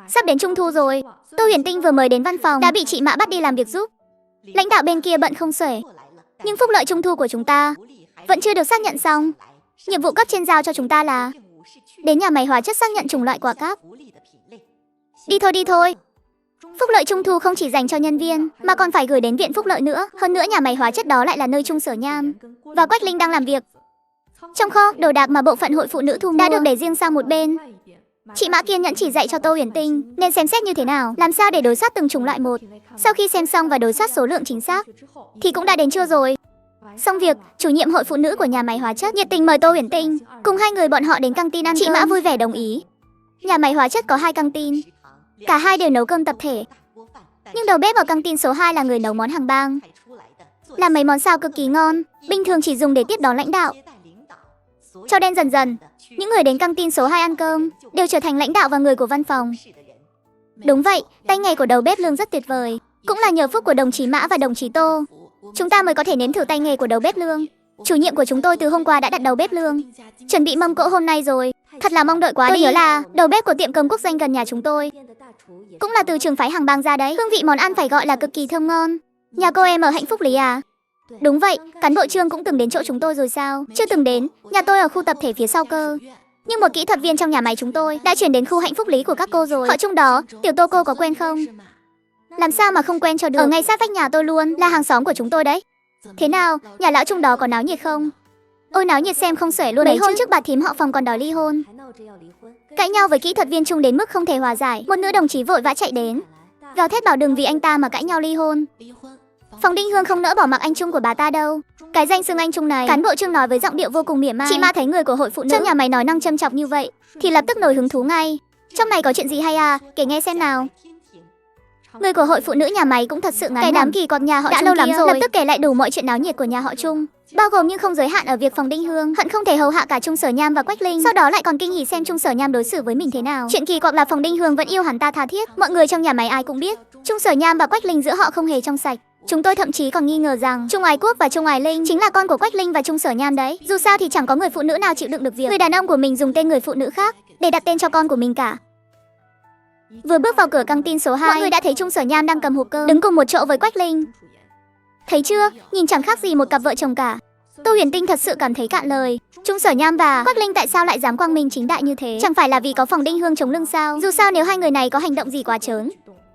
Sắp đến Trung thu rồi, Tô Huyền Tinh vừa mới đến văn phòng đã bị chị Mã bắt đi làm việc giúp. Lãnh đạo bên kia bận không xuể, nhưng phúc lợi Trung thu của chúng ta vẫn chưa được xác nhận xong. Nhiệm vụ cấp trên giao cho chúng ta là đến nhà máy hóa chất xác nhận chủng loại quả cáp. Đi thôi. Phúc lợi Trung thu không chỉ dành cho nhân viên mà còn phải gửi đến viện phúc lợi nữa. Hơn nữa nhà máy hóa chất đó lại là nơi Trung Sở Nham và Quách Linh đang làm việc. Trong kho, đồ đạc mà bộ phận hội phụ nữ thu mua đã được để riêng sang một bên. Chị Mã kiên nhẫn chỉ dạy cho Tô Huyền Tinh nên xem xét như thế nào, làm sao để đối soát từng chủng loại một. Sau khi xem xong và đối soát số lượng chính xác thì cũng đã đến trưa rồi. Xong việc, chủ nhiệm hội phụ nữ của nhà máy hóa chất nhiệt tình mời Tô Huyền Tinh cùng hai người bọn họ đến căng tin ăn cơm. Chị Mã vui vẻ đồng ý. Nhà máy hóa chất có 2 căng tin, cả hai đều nấu cơm tập thể. Nhưng đầu bếp ở căng tin số 2 là người nấu món hàng bang, làm mấy món xào cực kỳ ngon, bình thường chỉ dùng để tiếp đón lãnh đạo. Cho nên dần dần, những người đến căng tin số 2 ăn cơm đều trở thành lãnh đạo và người của văn phòng. Đúng vậy, tay nghề của đầu bếp Lương rất tuyệt vời, cũng là nhờ phúc của đồng chí Mã và đồng chí Tô chúng ta mới có thể nếm thử tay nghề của đầu bếp Lương. Chủ nhiệm của chúng tôi từ hôm qua đã đặt đầu bếp Lương chuẩn bị mâm cỗ hôm nay rồi, thật là mong đợi quá. Tôi nhớ là đầu bếp của tiệm cơm quốc doanh gần nhà chúng tôi cũng là từ trường phái hàng bang ra đấy. Hương vị món ăn phải gọi là cực kỳ thơm ngon. Nhà cô em ở Hạnh Phúc Lý à? Đúng vậy, cán bộ Trương cũng từng đến chỗ chúng tôi rồi sao? Chưa từng đến, nhà tôi ở khu tập thể phía sau cơ. Nhưng một kỹ thuật viên trong nhà máy chúng tôi đã chuyển đến khu Hạnh Phúc Lý của các cô rồi. Họ Trung đó, tiểu Tô cô có quen không? Làm sao mà không quen cho được, ở ngay sát vách nhà tôi luôn, là hàng xóm của chúng tôi đấy. Thế nào, nhà lão Trung đó có náo nhiệt không? Ôi náo nhiệt xem không xuể luôn. Mấy hôm trước bà thím họ Phòng còn đòi ly hôn, cãi nhau với kỹ thuật viên Trung đến mức không thể hòa giải. Một nữ đồng chí vội vã chạy đến gào thét bảo đừng vì anh ta mà cãi nhau ly hôn. Phòng Đinh Hương không nỡ bỏ mặc anh Trung của bà ta đâu. Cái danh xưng anh Trung này, cán bộ Trương nói với giọng điệu vô cùng mỉa mai. Chị Mã thấy người của hội phụ nữ trong nhà máy nói năng châm chọc như vậy thì lập tức nổi hứng thú ngay. Trong này có chuyện gì hay à, kể nghe xem nào. Người của hội phụ nữ nhà máy cũng thật sự ngán. Cái đám kỳ quặc nhà họ đã lâu lắm rồi, lập tức kể lại đủ mọi chuyện náo nhiệt của nhà họ Trung, bao gồm nhưng không giới hạn ở việc Phòng Đinh Hương hận không thể hầu hạ cả Trung Sở Nham và Quách Linh, sau đó lại còn kinh hỉ xem Trung Sở Nham đối xử với mình thế nào. Chuyện kỳ quặc là Phòng Đinh Hương vẫn yêu hắn ta tha thiết, mọi người trong nhà máy ai cũng biết Trung Sở Nham và Quách Linh giữa họ không hề trong sạch. Chúng tôi thậm chí còn nghi ngờ rằng Trung Ái Quốc và Trung Ái Linh chính là con của Quách Linh và Trung Sở Nham đấy. Dù sao thì chẳng có người phụ nữ nào chịu đựng được việc người đàn ông của mình dùng tên người phụ nữ khác để đặt tên cho con của mình cả. Vừa bước vào cửa căng tin số 2, mọi người đã thấy Trung Sở Nham đang cầm hộp cơm đứng cùng một chỗ với Quách Linh. Thấy chưa, nhìn chẳng khác gì một cặp vợ chồng cả. Tô Huyền Tinh thật sự cảm thấy cạn lời. Trung Sở Nham và Quách Linh tại sao lại dám quang minh chính đại như thế? Chẳng phải là vì có Phòng Đinh Hương chống lưng sao? Dù sao nếu hai người này có hành động gì quá trớn,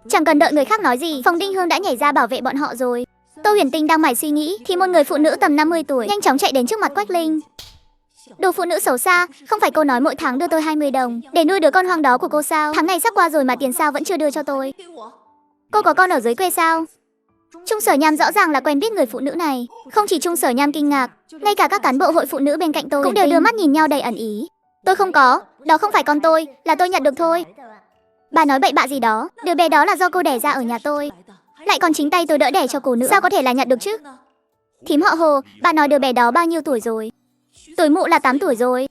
chẳng cần đợi người khác nói gì, Phòng Đinh Hương đã nhảy ra bảo vệ bọn họ rồi. Tô Huyền Tinh đang mải suy nghĩ thì một người phụ nữ tầm 50 tuổi nhanh chóng chạy đến trước mặt Quách Linh. Đồ phụ nữ xấu xa, không phải cô nói mỗi tháng đưa tôi 20 đồng để nuôi đứa con hoang đó của cô sao? Tháng này sắp qua rồi mà tiền sao vẫn chưa đưa cho tôi? Cô có con ở dưới quê sao? Trung Sở Nham rõ ràng là quen biết người phụ nữ này. Không chỉ Trung Sở Nham kinh ngạc, ngay cả các cán bộ hội phụ nữ bên cạnh tôi cũng đều đưa mắt nhìn nhau đầy ẩn ý. Tôi không có, đó không phải con tôi, là tôi nhận được thôi. Bà nói bậy bạ gì đó, đứa bé đó là do cô đẻ ra ở nhà tôi, lại còn chính tay tôi đỡ đẻ cho cô nữa, sao có thể là nhận được chứ? Thím họ Hồ, bà nói đứa bé đó bao nhiêu tuổi rồi? Tuổi mụ là 8 tuổi rồi.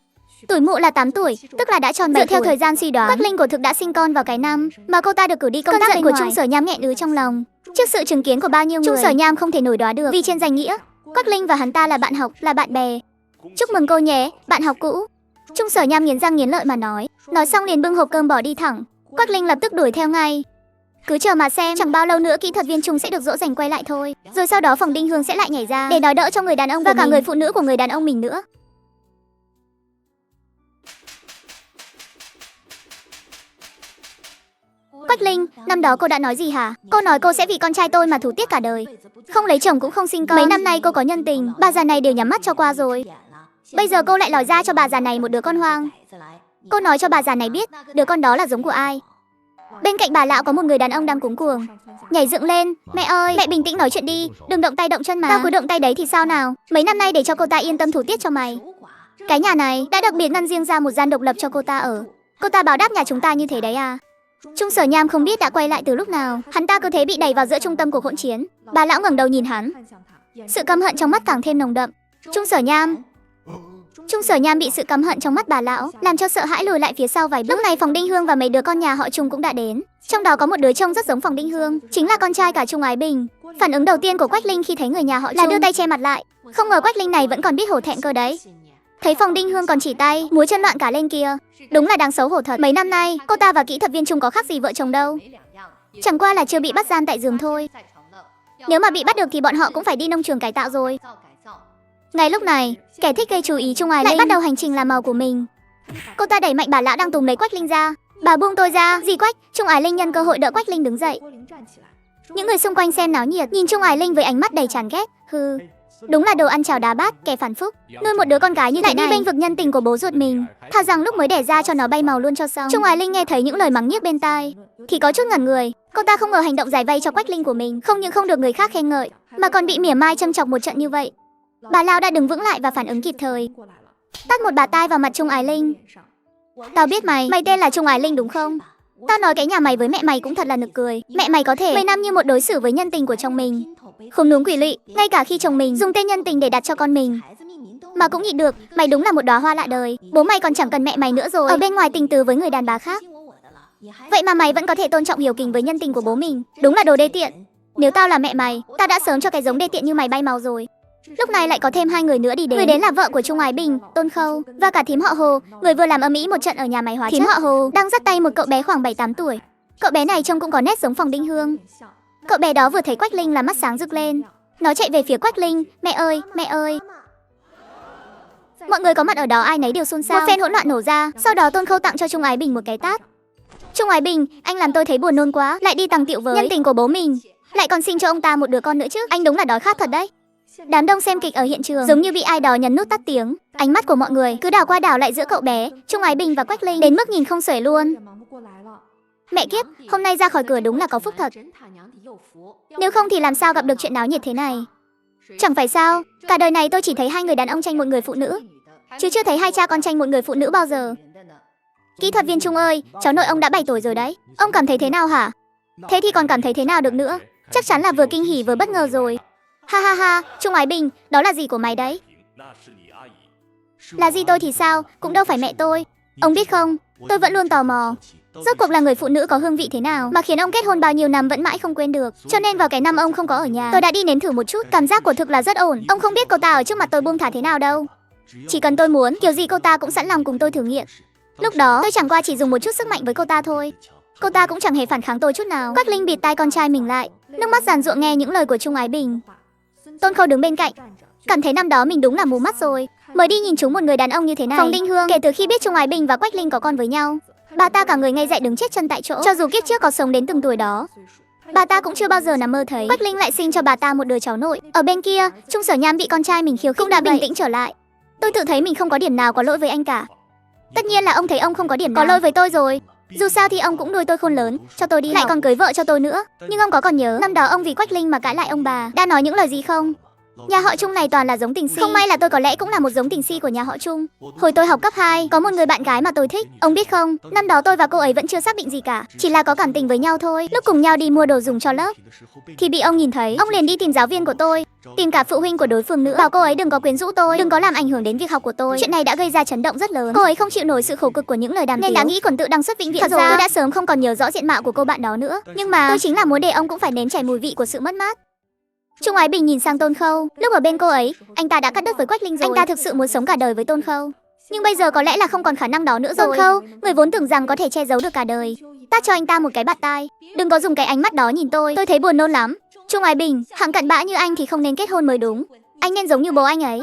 Tuổi mụ là 8 tuổi, tức là đã tròn 7 tuổi. Dựa theo thời gian suy đoán, Quách Linh của thực đã sinh con vào cái năm mà cô ta được cử đi công tác bên ngoài. Của Trung Sở Nham nghẹn ứ trong lòng. Trước sự chứng kiến của bao nhiêu người, Trung Sở Nham không thể nổi đoán được vì trên danh nghĩa Quách Linh và hắn ta là bạn học, là bạn bè. Chúc mừng cô nhé, bạn học cũ. Trung Sở Nham nghiến răng nghiến lợi mà nói xong liền bưng hộp cơm bỏ đi thẳng. Quách Linh lập tức đuổi theo ngay. Cứ chờ mà xem, chẳng bao lâu nữa kỹ thuật viên Trung sẽ được dỗ dành quay lại thôi. Rồi sau đó Phòng Đinh Hương sẽ lại nhảy ra để đòi đỡ cho người đàn ông và cả người phụ nữ của người đàn ông mình nữa. Quách Linh, năm đó cô đã nói gì hả? Cô nói cô sẽ vì con trai tôi mà thủ tiết cả đời, không lấy chồng cũng không sinh con. Mấy năm nay cô có nhân tình, bà già này đều nhắm mắt cho qua rồi. Bây giờ cô lại lòi ra cho bà già này một đứa con hoang. Cô nói cho bà già này biết đứa con đó là giống của ai. Bên cạnh bà lão có một người đàn ông đang cuống cuồng nhảy dựng lên. Mẹ ơi, mẹ bình tĩnh nói chuyện đi, đừng động tay động chân mà. Tao cứ động tay đấy thì sao nào? Mấy năm nay để cho cô ta yên tâm thủ tiết cho mày. Cái nhà này đã đặc biệt ngăn riêng ra một gian độc lập cho cô ta ở. Cô ta báo đáp nhà chúng ta như thế đấy à? Trung Sở Nham không biết đã quay lại từ lúc nào, hắn ta cứ thế bị đẩy vào giữa trung tâm cuộc hỗn chiến. Bà lão ngẩng đầu nhìn hắn, sự căm hận trong mắt càng thêm nồng đậm. Trung Sở Nham bị sự căm hận trong mắt bà lão làm cho sợ hãi lùi lại phía sau vài bước. Lúc này Phòng Đinh Hương và mấy đứa con nhà họ Trung cũng đã đến. Trong đó có một đứa trông rất giống Phòng Đinh Hương, chính là con trai cả Trung Ái Bình. Phản ứng đầu tiên của Quách Linh khi thấy người nhà họ Trung là đưa tay che mặt lại. Không ngờ Quách Linh này vẫn còn biết hổ thẹn cơ đấy. Thấy Phòng Đinh Hương còn chỉ tay, múa chân loạn cả lên kia. Đúng là đáng xấu hổ thật. Mấy năm nay, cô ta và kỹ thuật viên Trung có khác gì vợ chồng đâu. Chẳng qua là chưa bị bắt gian tại giường thôi. Nếu mà bị bắt được thì bọn họ cũng phải đi nông trường cải tạo rồi. Ngay lúc này, kẻ thích gây chú ý Trung Ái Linh lại bắt đầu hành trình làm màu của mình. Cô ta đẩy mạnh bà lão đang túm lấy Quách Linh ra. Bà buông tôi ra. Dì Quách. Trung Ái Linh nhân cơ hội đỡ Quách Linh đứng dậy. Những người xung quanh xem náo nhiệt nhìn Trung Ái Linh với ánh mắt đầy chán ghét. Hừ, đúng là đồ ăn cháo đá bát, kẻ phản phúc. Nuôi một đứa con gái như thế này, đi bênh vực nhân tình của bố ruột mình. Thà rằng lúc mới đẻ ra cho nó bay màu luôn cho xong. Trung Ái Linh nghe thấy những lời mắng nhiếc bên tai thì có chút ngẩn người. Cô ta không ngờ hành động giải vây cho Quách Linh của mình không những không được người khác khen ngợi mà còn bị mỉa mai châm chọc một trận như vậy. Bà Lao đã đứng vững lại và phản ứng kịp thời, tát một bà tai vào mặt Trung Ái Linh. Tao biết mày tên là Trung Ái Linh đúng không? Tao nói cái nhà mày với mẹ mày cũng thật là nực cười. Mẹ mày có thể 10 năm như một đối xử với nhân tình của chồng mình, không đúng quỷ lụy, ngay cả khi chồng mình dùng tên nhân tình để đặt cho con mình mà cũng nhịn được. Mày đúng là một đóa hoa lạ đời. Bố mày còn chẳng cần mẹ mày nữa rồi, ở bên ngoài tình tứ với người đàn bà khác. Vậy mà mày vẫn có thể tôn trọng hiếu kính với nhân tình của bố mình. Đúng là đồ đê tiện. Nếu tao là mẹ mày, tao đã sớm cho cái giống đê tiện như mày bay màu rồi. Lúc này lại có thêm 2 người nữa đi đến. Người đến là vợ của Trung Ái Bình, Tôn Khâu, và cả thím họ Hồ, người vừa làm ầm ĩ một trận ở nhà máy hóa chất. Thím họ Hồ đang dắt tay một cậu bé khoảng 7-8 tuổi. Cậu bé này trông cũng có nét giống Phòng Đinh Hương. Cậu bé đó vừa thấy Quách Linh là mắt sáng rực lên. Nó chạy về phía Quách Linh. Mẹ ơi, mẹ ơi. Mọi người có mặt ở đó ai nấy đều xôn xao. Một phen hỗn loạn nổ ra. Sau đó Tôn Khâu tặng cho Trung Ái Bình một cái tát. Trung Ái Bình, anh làm tôi thấy buồn nôn quá. Lại đi tằng tiệu với nhân tình của bố mình, lại còn sinh cho ông ta một đứa con nữa chứ. Anh đúng là đói khát thật đấy. Đám đông xem kịch ở hiện trường giống như bị ai đó nhấn nút tắt tiếng. Ánh mắt của mọi người cứ đảo qua đảo lại giữa cậu bé, Trung Ái Bình và Quách Linh, đến mức nhìn không xuể luôn. Mẹ kiếp, hôm nay ra khỏi cửa đúng là có phúc thật. Nếu không thì làm sao gặp được chuyện náo nhiệt thế này. Chẳng phải sao, cả đời này tôi chỉ thấy 2 người đàn ông tranh một người phụ nữ, chứ chưa thấy 2 cha con tranh một người phụ nữ bao giờ. Kỹ thuật viên Trung ơi, cháu nội ông đã 7 tuổi rồi đấy. Ông cảm thấy thế nào hả? Thế thì còn cảm thấy thế nào được nữa. Chắc chắn là vừa kinh hỉ vừa bất ngờ rồi. Ha ha ha, Trung Ái Bình, đó là gì của mày đấy? Là gì tôi thì sao, cũng đâu phải mẹ tôi. Ông biết không, tôi vẫn luôn tò mò, rốt cuộc là người phụ nữ có hương vị thế nào mà khiến ông kết hôn bao nhiêu năm vẫn mãi không quên được. Cho nên vào cái năm ông không có ở nhà, tôi đã đi nếm thử một chút, cảm giác của thực là rất ổn. Ông không biết cô ta ở trước mặt tôi buông thả thế nào đâu. Chỉ cần tôi muốn, kiểu gì cô ta cũng sẵn lòng cùng tôi thử nghiệm. Lúc đó tôi chẳng qua chỉ dùng một chút sức mạnh với cô ta thôi. Cô ta cũng chẳng hề phản kháng tôi chút nào. Quách Linh bịt tai con trai mình lại, nước mắt giàn giụa nghe những lời của Trung Ái Bình. Tôn Khâu đứng bên cạnh, cảm thấy năm đó mình đúng là mù mắt rồi, mới đi nhìn trúng một người đàn ông như thế này. Phòng Đinh Hương kể từ khi biết Trung Ái Bình và Quách Linh có con với nhau, bà ta cả người ngây dại đứng chết chân tại chỗ. Cho dù kiếp trước có sống đến từng tuổi đó, bà ta cũng chưa bao giờ nằm mơ thấy Quách Linh lại sinh cho bà ta một đứa cháu nội. Ở bên kia, Trung Sở Nham bị con trai mình khiêu khích cũng đã bình tĩnh trở lại. Tôi tự thấy mình không có điểm nào có lỗi với anh cả. Tất nhiên là ông thấy ông không có điểm nào có lỗi với tôi rồi. Dù sao thì ông cũng nuôi tôi khôn lớn, cho tôi đi học, lại còn cưới vợ cho tôi nữa. Nhưng ông có còn nhớ năm đó ông vì Quách Linh mà cãi lại ông bà đã nói những lời gì không? Nhà họ Trung này toàn là giống tình si. Không may là tôi có lẽ cũng là một giống tình si của nhà họ Trung. Hồi tôi học cấp 2, có một người bạn gái mà tôi thích. Ông biết không, năm đó tôi và cô ấy vẫn chưa xác định gì cả, chỉ là có cảm tình với nhau thôi. Lúc cùng nhau đi mua đồ dùng cho lớp thì bị ông nhìn thấy. Ông liền đi tìm giáo viên của tôi, tìm cả phụ huynh của đối phương nữa, bảo cô ấy đừng có quyến rũ tôi, đừng có làm ảnh hưởng đến việc học của tôi. Chuyện này đã gây ra chấn động rất lớn. Cô ấy không chịu nổi sự khổ cực của những lời đàm tiếu nên đã nghĩ quần tự đăng xuất vĩnh viễn. Thật ra tôi đã sớm không còn nhớ rõ diện mạo của cô bạn đó nữa, nhưng mà tôi chính là muốn để ông cũng phải nếm trải mùi vị của sự mất mát. Trung Ái Bình nhìn sang Tôn Khâu. Lúc ở bên cô ấy, anh ta đã cắt đứt với Quách Linh rồi. Anh ta thực sự muốn sống cả đời với Tôn Khâu, nhưng bây giờ có lẽ là không còn khả năng đó nữa rồi. Tôn Khâu, người vốn tưởng rằng có thể che giấu được cả đời, tát cho anh ta một cái bạt tai. Đừng có dùng cái ánh mắt đó nhìn tôi thấy buồn nôn lắm. Trung Ái Bình, hạng cặn bã như anh thì không nên kết hôn mới đúng. Anh nên giống như bố anh ấy,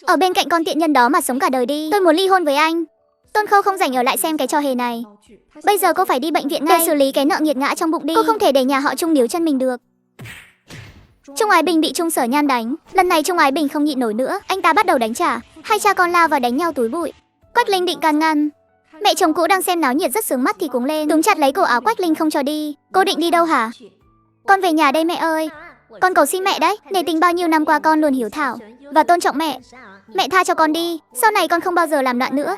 ở bên cạnh con tiện nhân đó mà sống cả đời đi. Tôi muốn ly hôn với anh. Tôn Khâu không rảnh ở lại xem cái trò hề này. Bây giờ cô phải đi bệnh viện ngay để xử lý cái nợ nghiệt ngã trong bụng đi. Cô không thể để nhà họ Trung níu chân mình được. Trung Ái Bình bị Trung Sở Nhan đánh. Lần này Trung Ái Bình không nhịn nổi nữa, anh ta bắt đầu đánh trả. 2 cha con lao vào đánh nhau túi bụi. Quách Linh định can ngăn. Mẹ chồng cũ đang xem náo nhiệt rất sướng mắt thì cuống lên, túm chặt lấy cổ áo Quách Linh không cho đi. Cô định đi đâu hả? Con về nhà đây mẹ ơi. Con cầu xin mẹ đấy, nể tình bao nhiêu năm qua con luôn hiếu thảo và tôn trọng mẹ. Mẹ tha cho con đi, sau này con không bao giờ làm loạn nữa.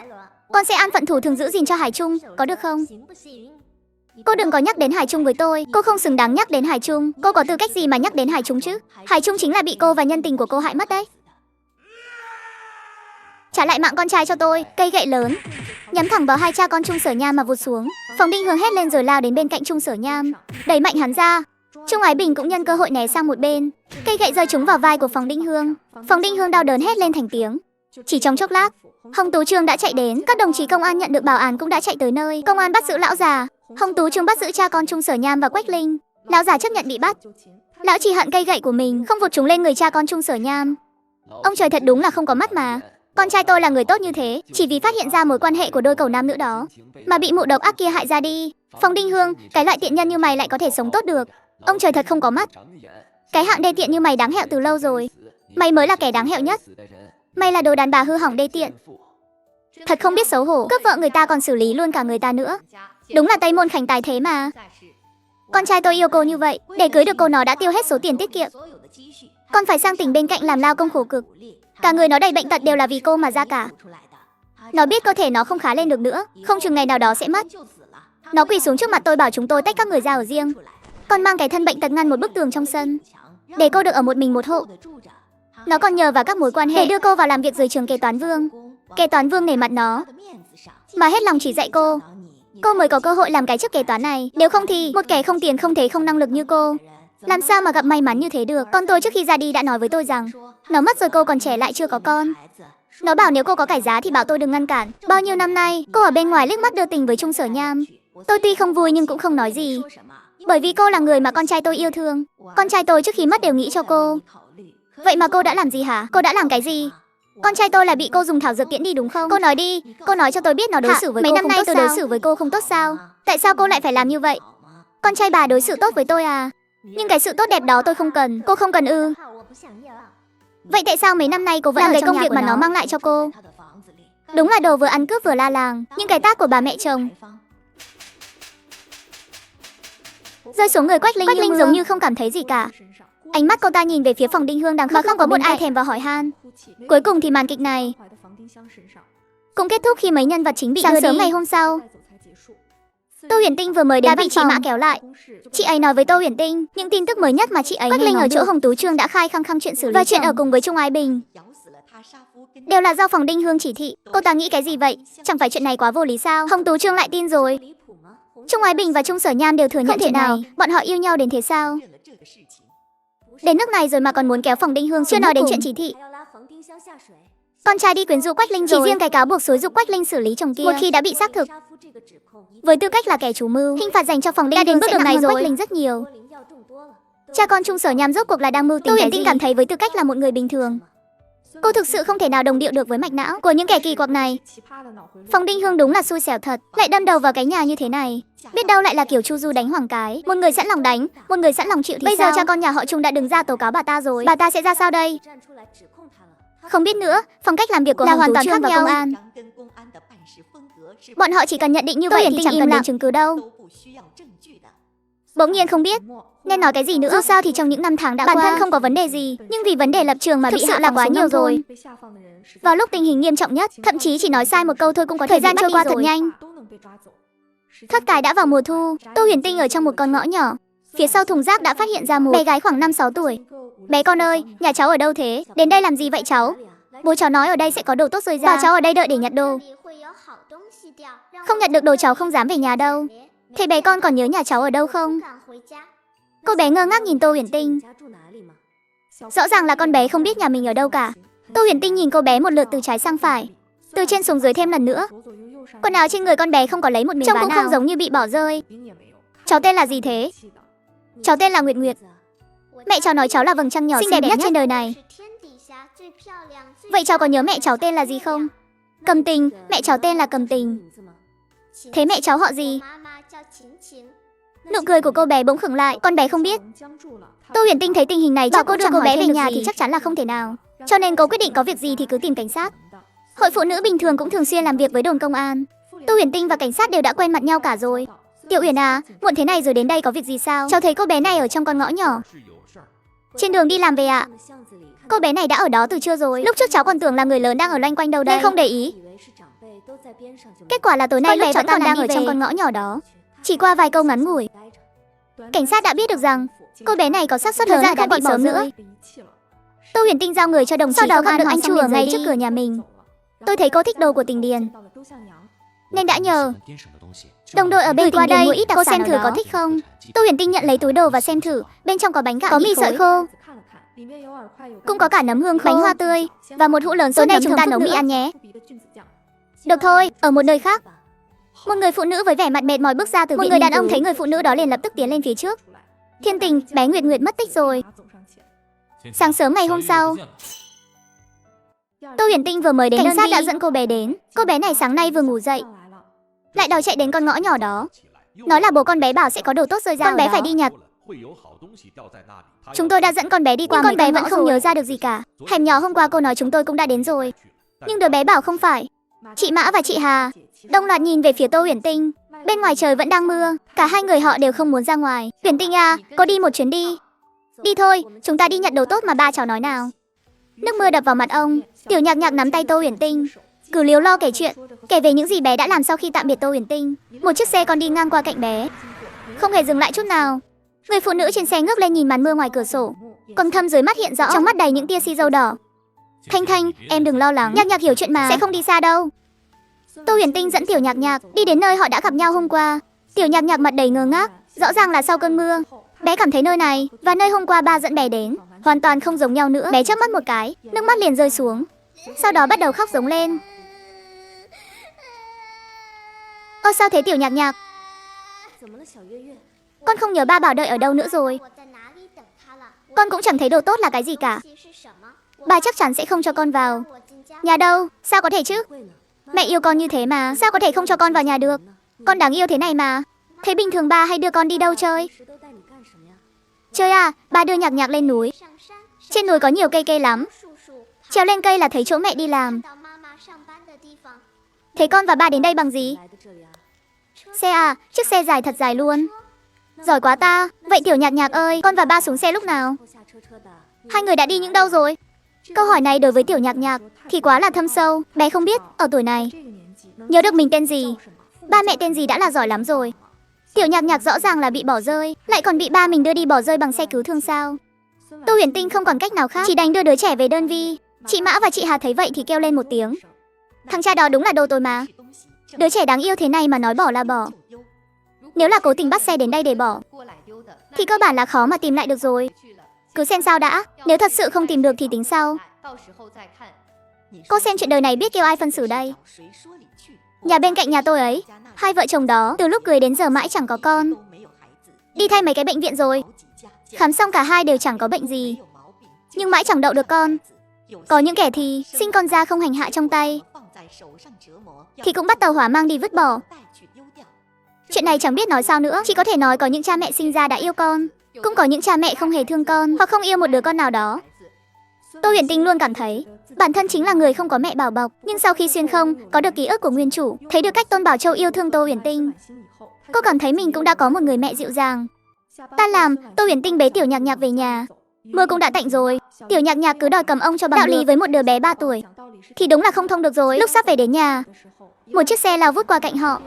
Con sẽ an phận thủ thường giữ gìn cho Hải Trung, có được không? Cô đừng có nhắc đến Hải Trung với tôi. Cô không xứng đáng nhắc đến Hải Trung. Cô có tư cách gì mà nhắc đến Hải Trung chứ? Hải Trung chính là bị cô và nhân tình của cô hại mất đấy. Trả lại mạng con trai cho tôi. Cây gậy lớn nhắm thẳng vào 2 cha con Trung Sở Nham mà vụt xuống. Phòng Đinh Hương hét lên rồi lao đến bên cạnh Trung Sở Nham, đẩy mạnh hắn ra. Trung Ái Bình cũng nhân cơ hội né sang một bên. Cây gậy rơi trúng vào vai của Phòng Đinh Hương. Phòng Đinh Hương đau đớn hét lên thành tiếng. Chỉ trong chốc lát, Hồng Tú Trương đã chạy đến, các đồng chí công an nhận được báo án cũng đã chạy tới nơi. Công an bắt giữ lão già, Hồng Tú Trương bắt giữ cha con Trung Sở Nham và Quách Linh. Lão già chấp nhận bị bắt. Lão chỉ hận cây gậy của mình không vụt chúng lên người cha con Trung Sở Nham. Ông trời thật đúng là không có mắt mà. Con trai tôi là người tốt như thế, chỉ vì phát hiện ra mối quan hệ của đôi cẩu nam nữ đó mà bị mụ độc ác kia hại ra đi. Phong Đinh Hương, cái loại tiện nhân như mày lại có thể sống tốt được. Ông trời thật không có mắt. Cái hạng đê tiện như mày đáng hẹo từ lâu rồi. Mày mới là kẻ đáng hẹo nhất. Mày là đồ đàn bà hư hỏng đê tiện. Thật không biết xấu hổ, cướp vợ người ta còn xử lý luôn cả người ta nữa. Đúng là Tây Môn Khánh tài thế mà. Con trai tôi yêu cô như vậy, để cưới được cô nó đã tiêu hết số tiền tiết kiệm. Con phải sang tỉnh bên cạnh làm lao công khổ cực. Cả người nó đầy bệnh tật đều là vì cô mà ra cả. Nó biết cơ thể nó không khá lên được nữa, không chừng ngày nào đó sẽ mất. Nó quỳ xuống trước mặt tôi bảo chúng tôi tách các người ra ở riêng. Con mang cái thân bệnh tật ngăn một bức tường trong sân, để cô được ở một mình một hộ. Nó còn nhờ vào các mối quan hệ để đưa cô vào làm việc dưới trường kế toán Vương. Kế toán Vương nể mặt nó, mà hết lòng chỉ dạy cô. Cô mới có cơ hội làm cái chức kế toán này. Nếu không thì một kẻ không tiền không thế không năng lực như cô làm sao mà gặp may mắn như thế được. Con tôi trước khi ra đi đã nói với tôi rằng nó mất rồi, cô còn trẻ lại chưa có con. Nó bảo nếu cô có cải giá thì bảo tôi đừng ngăn cản. Bao nhiêu năm nay cô ở bên ngoài liếc mắt đưa tình với Trung Sở Nham. Tôi tuy không vui nhưng cũng không nói gì, bởi vì cô là người mà con trai tôi yêu thương. Con trai tôi trước khi mất đều nghĩ cho cô. Vậy mà cô đã làm gì hả? Cô đã làm cái gì? Con trai tôi là bị cô dùng thảo dược tiễn đi đúng không? Cô nói đi, cô nói cho tôi biết nó đối xử với cô không tốt sao? Mấy năm nay tôi đối xử với cô không tốt sao? Tại sao cô lại phải làm như vậy? Con trai bà đối xử tốt với tôi à? Nhưng cái sự tốt đẹp đó tôi không cần. Cô không cần ư? Vậy tại sao mấy năm nay cô vẫn làm cái công việc mà nó mang lại cho cô? Đúng là đồ vừa ăn cướp vừa la làng. Nhưng cái tác của bà mẹ chồng rơi xuống người Quách Linh giống như không cảm thấy gì cả. Ánh mắt cô ta nhìn về phía phòng Đinh Hương đang khóc, mà không có một ai thèm vào hỏi han. Cuối cùng thì màn kịch này cũng kết thúc khi mấy nhân vật chính bị đưa đi. Sáng sớm ngày hôm sau, Tô Huyền Tinh vừa mới đến đã bị chị Mã kéo lại. Chị ấy nói với Tô Huyền Tinh những tin tức mới nhất mà chị ấy Quách Linh ở chỗ Hồng Tú Trương đã khai khăng khăng chuyện xử lý và chuyện ở cùng với Trung Ái Bình đều là do phòng Đinh Hương chỉ thị. Cô ta nghĩ cái gì vậy? Chẳng phải chuyện này quá vô lý sao? Hồng Tú Trương lại tin rồi. Trung Ái Bình và Trung Sở Nham đều thừa nhận chuyện này. Bọn họ yêu nhau đến thế sao? Đến nước này rồi mà còn muốn kéo phòng Đinh Hương, chưa nói đến chuyện chỉ thị. Con trai đi quyến rũ Quách Linh rồi. Chỉ riêng cái cáo buộc xúi giục Quách Linh xử lý chồng kia, một khi đã bị xác thực, với tư cách là kẻ chủ mưu, hình phạt dành cho phòng Đinh Hương đến bước đường này rồi. Quách Linh rất nhiều. Cha con Trung Sở Nham rốt cuộc là đang mưu tính cái gì? Tô Huyền Tinh cảm thấy với tư cách là một người bình thường, cô thực sự không thể nào đồng điệu được với mạch não của những kẻ kỳ quặc này. Phòng Đinh Hương đúng là xui xẻo thật, lại đâm đầu vào cái nhà như thế này. Biết đâu lại là kiểu Chu Du đánh Hoàng Cái, một người sẵn lòng đánh, một người sẵn lòng chịu thì bây giờ cha con nhà họ Trung đã đứng ra tố cáo bà ta rồi. Bà ta sẽ ra sao đây? Không biết nữa, phong cách làm việc của Hồng Tú Trương và công an. Bọn họ chỉ cần nhận định như vậy thì chẳng cần đến chứng cứ đâu. Bỗng nhiên không biết nên nói cái gì nữa. Dù sao thì trong những năm tháng đã qua, bản thân không có vấn đề gì, nhưng vì vấn đề lập trường mà bị hạ là quá nhiều rồi. Vào lúc tình hình nghiêm trọng nhất, thậm chí chỉ nói sai một câu thôi cũng có thể. Thời gian trôi qua thật nhanh. Thoát cái đã vào mùa thu. Tô Huyền Tinh ở trong một con ngõ nhỏ, phía sau thùng rác đã phát hiện ra một bé gái khoảng 5-6 tuổi. Bé con ơi, nhà cháu ở đâu thế? Đến đây làm gì vậy cháu? Bố cháu nói ở đây sẽ có đồ tốt rơi ra. Bảo cháu ở đây đợi để nhặt đồ. Không nhặt được đồ cháu không dám về nhà đâu. Thế bé con còn nhớ nhà cháu ở đâu không? Cô bé ngơ ngác nhìn Tô Huyền Tinh. Rõ ràng là con bé không biết nhà mình ở đâu cả. Tô Huyền Tinh nhìn cô bé một lượt từ trái sang phải, từ trên xuống dưới thêm lần nữa. Quần áo trên người con bé không có lấy một miếng vá nào, trông cũng không giống như bị bỏ rơi. Cháu tên là gì thế? Cháu tên là Nguyệt Nguyệt. Mẹ cháu nói cháu là vầng trăng nhỏ xinh đẹp nhất trên đời này. Vậy cháu có nhớ mẹ cháu tên là gì không? Cầm Tình, mẹ cháu tên là Cầm Tình. Thế mẹ cháu họ gì? Nụ cười của cô bé bỗng khựng lại, con bé không biết. Tô Huyền Tinh thấy tình hình này, cho cô đưa cô bé về nhà thì chắc chắn là không thể nào. Cho nên cô quyết định có việc gì thì cứ tìm cảnh sát. Hội phụ nữ bình thường cũng thường xuyên làm việc với đồn công an. Tô Huyền Tinh và cảnh sát đều đã quen mặt nhau cả rồi. Tiểu Uyển à, muộn thế này rồi đến đây có việc gì sao? Cháu thấy cô bé này ở trong con ngõ nhỏ, trên đường đi làm về ạ. Cô bé này đã ở đó từ trưa rồi. Lúc trước cháu còn tưởng là người lớn đang ở loanh quanh đâu đây, nên không để ý. Kết quả là tối nay bé vẫn còn đang ở trong con ngõ nhỏ đó. Chỉ qua vài câu ngắn ngủi, cảnh sát đã biết được rằng cô bé này có xác suất lớn là đã bị sớm nữa. Tô Huyền Tinh giao người cho đồng chí công an anh Chu ở ngay trước cửa nhà mình. Tôi thấy cô thích đồ của Tình Điền nên đã nhờ đồng đội ở bên qua đây mua ít đặc sản, cô xem thử có thích không. Tô Huyền Tinh nhận lấy túi đồ và xem thử, bên trong có bánh gạo, có mì sợi khô. Cũng có cả nấm hương khô, bánh hoa tươi và một hũ lớn. Tối nay chúng ta nấu mì ăn nhé. Được thôi, ở một nơi khác. Một người phụ nữ với vẻ mặt mệt mỏi bước ra từ một người đàn ông thấy người phụ nữ đó liền lập tức tiến lên phía trước. Thiên tình, bé Nguyệt Nguyệt mất tích rồi. Sáng sớm ngày hôm sau, Tô Huyền Tinh vừa mới đến, cảnh sát đã dẫn cô bé đến. Cô bé này sáng nay vừa ngủ dậy, lại đòi chạy đến con ngõ nhỏ đó. Nói là bố con bé bảo sẽ có đồ tốt rơi ra, con bé phải đi nhặt. Chúng tôi đã dẫn con bé đi qua, con bé vẫn không nhớ ra được gì cả. Hẻm nhỏ hôm qua cô nói chúng tôi cũng đã đến rồi, nhưng đứa bé bảo không phải. Chị Mã và chị Hà đồng loạt nhìn về phía Tô Huyền Tinh. Bên ngoài trời vẫn đang mưa, cả hai người họ đều không muốn ra ngoài. Huyền Tinh à, cô đi một chuyến đi. Đi thôi, chúng ta đi nhặt đồ tốt mà ba cháu nói nào. Nước mưa đập vào mặt ông. Tiểu Nhạc Nhạc nắm tay Tô Huyền Tinh, cứ líu lo kể chuyện, kể về những gì bé đã làm sau khi tạm biệt Tô Huyền Tinh. Một chiếc xe còn đi ngang qua cạnh bé, không hề dừng lại chút nào. Người phụ nữ trên xe ngước lên nhìn màn mưa ngoài cửa sổ, quầng thâm dưới mắt hiện rõ, trong mắt đầy những tia xi dâu đỏ. Thanh Thanh, em đừng lo lắng, Nhạc Nhạc hiểu chuyện mà, sẽ không đi xa đâu. Tô Huyền Tinh dẫn Tiểu Nhạc Nhạc đi đến nơi họ đã gặp nhau hôm qua. Tiểu Nhạc Nhạc mặt đầy ngơ ngác, rõ ràng là sau cơn mưa, bé cảm thấy nơi này và nơi hôm qua ba dẫn bé đến hoàn toàn không giống nhau nữa. Bé chớp mắt một cái, nước mắt liền rơi xuống, sau đó bắt đầu khóc giống lên. Ơ sao thế Tiểu Nhạc Nhạc? Con không nhớ ba bảo đợi ở đâu nữa rồi. Con cũng chẳng thấy đồ tốt là cái gì cả. Ba chắc chắn sẽ không cho con vào. Nhà đâu? Sao có thể chứ? Mẹ yêu con như thế mà, sao có thể không cho con vào nhà được? Con đáng yêu thế này mà. Thế bình thường ba hay đưa con đi đâu chơi? Chơi à, ba đưa Nhạc Nhạc lên núi. Trên núi có nhiều cây lắm. Trèo lên cây là thấy chỗ mẹ đi làm. Thế con và ba đến đây bằng gì? Xe à, chiếc xe dài thật dài luôn. Giỏi quá ta. Vậy Tiểu Nhạc Nhạc ơi, con và ba xuống xe lúc nào? Hai người đã đi những đâu rồi? Câu hỏi này đối với Tiểu Nhạc Nhạc thì quá là thâm sâu. Bé không biết, ở tuổi này, nhớ được mình tên gì, ba mẹ tên gì đã là giỏi lắm rồi. Tiểu Nhạc Nhạc rõ ràng là bị bỏ rơi, lại còn bị ba mình đưa đi bỏ rơi bằng xe cứu thương sao? Tô Huyền Tinh không còn cách nào khác, chỉ đành đưa đứa trẻ về đơn vi. Chị Mã và chị Hà thấy vậy thì kêu lên một tiếng. Thằng cha đó đúng là đồ tồi mà. Đứa trẻ đáng yêu thế này mà nói bỏ là bỏ. Nếu là cố tình bắt xe đến đây để bỏ thì cơ bản là khó mà tìm lại được rồi. Cứ xem sao đã, nếu thật sự không tìm được thì tính sau. Cô xem chuyện đời này biết kêu ai phân xử đây. Nhà bên cạnh nhà tôi ấy, hai vợ chồng đó từ lúc cưới đến giờ mãi chẳng có con. Đi thay mấy cái bệnh viện rồi, khám xong cả hai đều chẳng có bệnh gì, nhưng mãi chẳng đậu được con. Có những kẻ thì sinh con ra không hành hạ trong tay thì cũng bắt tàu hỏa mang đi vứt bỏ. Chuyện này chẳng biết nói sao nữa, chỉ có thể nói có những cha mẹ sinh ra đã yêu con, cũng có những cha mẹ không hề thương con hoặc không yêu một đứa con nào đó. Tô Huyền Tinh luôn cảm thấy bản thân chính là người không có mẹ bảo bọc, nhưng sau khi xuyên không có được ký ức của nguyên chủ, thấy được cách Tôn Bảo Châu yêu thương Tô Huyền Tinh, cô cảm thấy mình cũng đã có một người mẹ dịu dàng. Tan làm, Tô Huyền Tinh bế Tiểu Nhạc Nhạc về nhà. Mưa cũng đã tạnh rồi, Tiểu Nhạc Nhạc cứ đòi cầm ông cho bằng đạo lý với một đứa bé 3 tuổi thì đúng là không thông được rồi. Lúc sắp về đến nhà, một chiếc xe lao vút qua cạnh họ.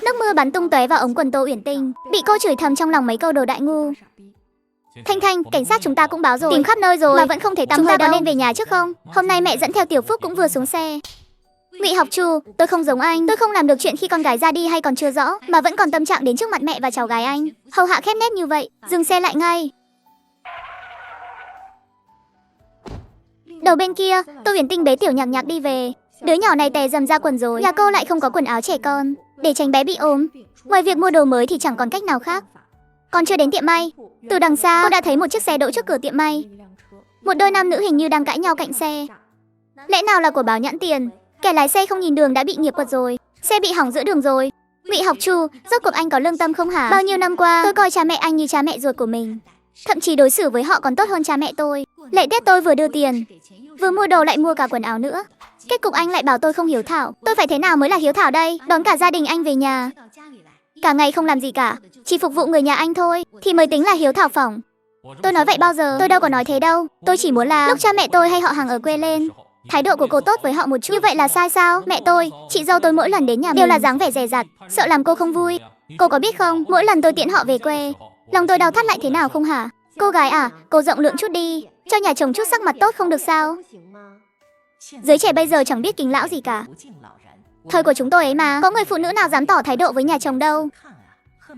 Nước mưa bắn tung tóe vào ống quần Tô Uyển Tinh, bị cô chửi thầm trong lòng mấy câu đồ đại ngu. Thanh Thanh, cảnh sát chúng ta cũng báo rồi, tìm khắp nơi rồi mà vẫn không thấy tăm hơi đâu. Nên về nhà trước không? Hôm nay mẹ dẫn theo Tiểu Phúc cũng vừa xuống xe. Ngụy Học Trù, tôi không giống anh, tôi không làm được chuyện khi con gái ra đi hay còn chưa rõ mà vẫn còn tâm trạng đến trước mặt mẹ và cháu gái anh, hầu hạ khép nép như vậy. Dừng xe lại ngay. Đầu bên kia, Tô Uyển Tinh bế Tiểu Nhạc Nhạc đi về. Đứa nhỏ này tè dầm ra quần rồi, nhà cô lại không có quần áo trẻ con để tránh bé bị ốm. Ngoài việc mua đồ mới thì chẳng còn cách nào khác. Còn chưa đến tiệm may, từ đằng xa cô đã thấy một chiếc xe đỗ trước cửa tiệm may. Một đôi nam nữ hình như đang cãi nhau cạnh xe. Lẽ nào là của Báo Nhãn Tiền? Kẻ lái xe không nhìn đường đã bị nghiệp quật rồi, xe bị hỏng giữa đường rồi. Ngụy Học Trù, rốt cuộc anh có lương tâm không hả? Bao nhiêu năm qua tôi coi cha mẹ anh như cha mẹ ruột của mình, thậm chí đối xử với họ còn tốt hơn cha mẹ tôi. Lễ Tết tôi vừa đưa tiền, vừa mua đồ lại mua cả quần áo nữa. Kết cục anh lại bảo tôi không hiếu thảo. Tôi phải thế nào mới là hiếu thảo đây? Đón cả gia đình anh về nhà, cả ngày không làm gì cả, chỉ phục vụ người nhà anh thôi thì mới tính là hiếu thảo phỏng. Tôi nói vậy bao giờ? Tôi đâu có nói thế đâu. Tôi chỉ muốn là lúc cha mẹ tôi hay họ hàng ở quê lên, thái độ của cô tốt với họ một chút. Như vậy là sai sao? Mẹ tôi, chị dâu tôi mỗi lần đến nhà đều là dáng vẻ dè dặt, sợ làm cô không vui. Cô có biết không, mỗi lần tôi tiễn họ về quê, lòng tôi đau thắt lại thế nào không hả? Cô gái à, cô rộng lượng chút đi, cho nhà chồng chút sắc mặt tốt không được sao? Giới trẻ bây giờ chẳng biết kính lão gì cả. Thời của chúng tôi ấy mà, có người phụ nữ nào dám tỏ thái độ với nhà chồng đâu.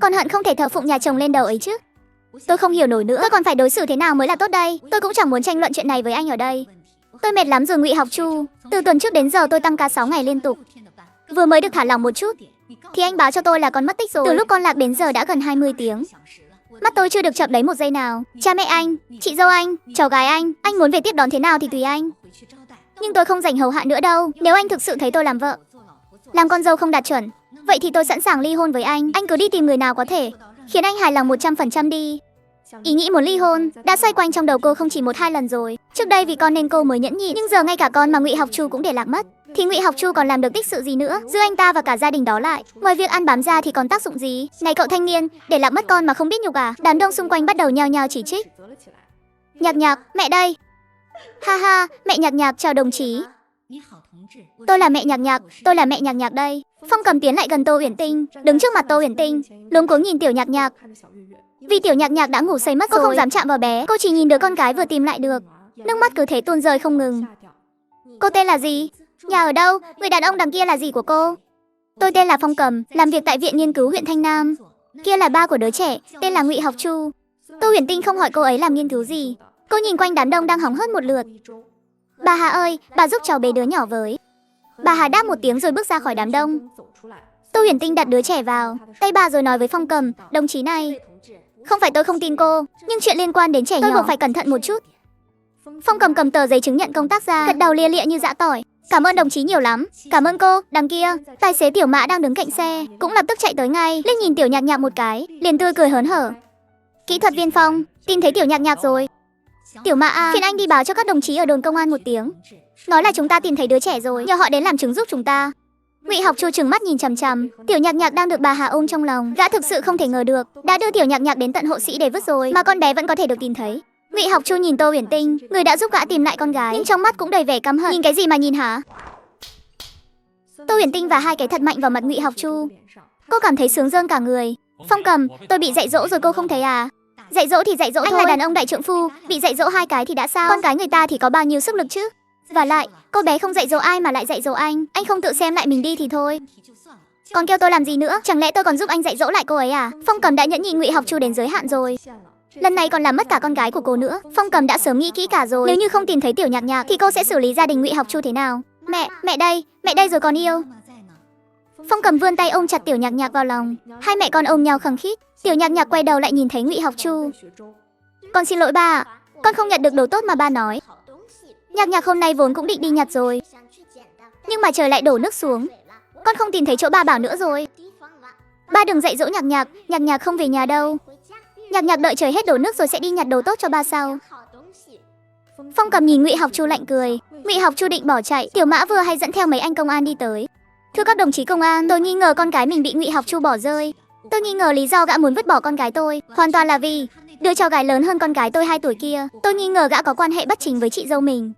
Còn hận không thể thờ phụng nhà chồng lên đầu ấy chứ. Tôi không hiểu nổi nữa. Tôi còn phải đối xử thế nào mới là tốt đây? Tôi cũng chẳng muốn tranh luận chuyện này với anh ở đây. Tôi mệt lắm rồi Ngụy Học Chu. Từ tuần trước đến giờ tôi tăng ca 6 ngày liên tục. Vừa mới được thả lỏng một chút thì anh báo cho tôi là con mất tích rồi. Từ lúc con lạc đến giờ đã gần 20 tiếng. Mắt tôi chưa được chợp lấy một giây nào. Cha mẹ anh, chị dâu anh, cháu gái anh muốn về tiếp đón thế nào thì tùy anh. Nhưng tôi không rảnh hầu hạ nữa đâu. Nếu anh thực sự thấy tôi làm vợ, làm con dâu không đạt chuẩn, vậy thì tôi sẵn sàng ly hôn với anh. Anh cứ đi tìm người nào có thể khiến anh hài lòng 100% đi. Ý nghĩ muốn ly hôn đã xoay quanh trong đầu cô không chỉ 1-2 lần rồi. Trước đây vì con nên cô mới nhẫn nhịn, nhưng giờ ngay cả con mà Ngụy Học Chu cũng để lạc mất, thì Ngụy Học Chu còn làm được tích sự gì nữa? Giữ anh ta và cả gia đình đó lại, ngoài việc ăn bám ra thì còn tác dụng gì? Này cậu thanh niên, để lạc mất con mà không biết nhục à? Đám đông xung quanh bắt đầu nhao nhao chỉ trích. Nhạc Nhạc, mẹ đây. Ha ha, mẹ Nhạc Nhạc chào đồng chí. Tôi là mẹ Nhạc Nhạc, tôi là mẹ Nhạc Nhạc đây. Phong Cầm tiến lại gần Tô Uyển Tinh, đứng trước mặt Tô Uyển Tinh, luống cuống nhìn Tiểu Nhạc Nhạc. Vì Tiểu Nhạc Nhạc đã ngủ say mất, cô không dám chạm vào bé, cô chỉ nhìn đứa con gái vừa tìm lại được. Nước mắt cứ thế tuôn rơi không ngừng. Cô tên là gì? Nhà ở đâu? Người đàn ông đằng kia là gì của cô? Tôi tên là Phong Cầm, làm việc tại Viện Nghiên cứu huyện Thanh Nam. Kia là ba của đứa trẻ, tên là Ngụy Học Chu. Tô Uyển Tinh không hỏi cô ấy làm nghiên cứu gì. Cô nhìn quanh đám đông đang hóng hớt một lượt. Bà Hà ơi, bà giúp cháu bế đứa nhỏ với. Bà Hà đáp một tiếng rồi bước ra khỏi đám đông. Tô Uyển Tinh đặt đứa trẻ vào tay bà rồi nói với Phong Cầm, đồng chí này, không phải tôi không tin cô, nhưng chuyện liên quan đến trẻ nhỏ tôi buộc phải cẩn thận một chút. Phong Cầm cầm tờ giấy chứng nhận công tác ra, gật đầu lia lịa như giã tỏi. Cảm ơn đồng chí nhiều lắm. Cảm ơn cô. Đằng kia, tài xế Tiểu Mã đang đứng cạnh xe, cũng lập tức chạy tới ngay, liếc nhìn Tiểu Nhạc Nhạc một cái, liền tươi cười hớn hở. Kỹ thuật viên Phong, tìm thấy Tiểu Nhạc Nhạc rồi. Tiểu Mã à, phiền anh đi báo cho các đồng chí ở đồn công an một tiếng, nói là chúng ta tìm thấy đứa trẻ rồi, nhờ họ đến làm chứng giúp chúng ta. Ngụy Học Chu trừng mắt nhìn chằm chằm Tiểu Nhạc Nhạc đang được bà Hà ôm trong lòng. Gã thực sự không thể ngờ được, đã đưa Tiểu Nhạc Nhạc đến tận hộ sĩ để vứt rồi mà con bé vẫn có thể được tìm thấy. Ngụy Học Chu nhìn Tô Uyển Tinh, người đã giúp gã tìm lại con gái, nhưng trong mắt cũng đầy vẻ căm hận. Nhìn cái gì mà nhìn hả? Tô Uyển Tinh và hai cái thật mạnh vào mặt Ngụy Học Chu. Cô cảm thấy sướng rơn cả người. Phong Cầm, tôi bị dạy dỗ rồi cô không thấy à? Dạy dỗ thì dạy dỗ thôi. Anh là đàn ông đại trượng phu, bị dạy dỗ hai cái thì đã sao? Con cái người ta thì có bao nhiêu sức lực chứ? Và lại, cô bé không dạy dỗ ai mà lại dạy dỗ anh không tự xem lại mình đi thì thôi. Còn kêu tôi làm gì nữa? Chẳng lẽ tôi còn giúp anh dạy dỗ lại cô ấy à? Phong Cầm đã nhẫn nhịn Ngụy Học Chu đến giới hạn rồi. Lần này còn làm mất cả con gái của cô nữa. Phong Cầm đã sớm nghĩ kỹ cả rồi. Nếu như không tìm thấy Tiểu Nhạc Nhạc thì cô sẽ xử lý gia đình Ngụy Học Chu thế nào? Mẹ đây rồi con yêu. Phong Cầm vươn tay ôm chặt Tiểu Nhạc Nhạc vào lòng. Hai mẹ con ôm nhau khăng khít. Tiểu Nhạc Nhạc quay đầu lại nhìn thấy Ngụy Học Chu. Con xin lỗi ba ạ, con không nhận được đồ tốt mà ba nói. Nhạc Nhạc hôm nay vốn cũng định đi nhặt rồi, nhưng mà trời lại đổ nước xuống, con không tìm thấy chỗ ba bảo nữa rồi. Ba đừng dạy dỗ Nhạc Nhạc, Nhạc Nhạc không về nhà đâu. Nhạc Nhạc đợi trời hết đổ nước rồi sẽ đi nhặt đồ tốt cho ba sau. Phong Cầm nhìn Ngụy Học Chu lạnh cười. Ngụy Học Chu định bỏ chạy, Tiểu Mã vừa hay dẫn theo mấy anh công an đi tới. Thưa các đồng chí công an, tôi nghi ngờ con cái mình bị Ngụy Học Chu bỏ rơi. Tôi nghi ngờ lý do gã muốn vứt bỏ con gái tôi hoàn toàn là vì đứa cháu gái lớn hơn con gái tôi 2 tuổi kia. Tôi nghi ngờ gã có quan hệ bất chính với chị dâu mình.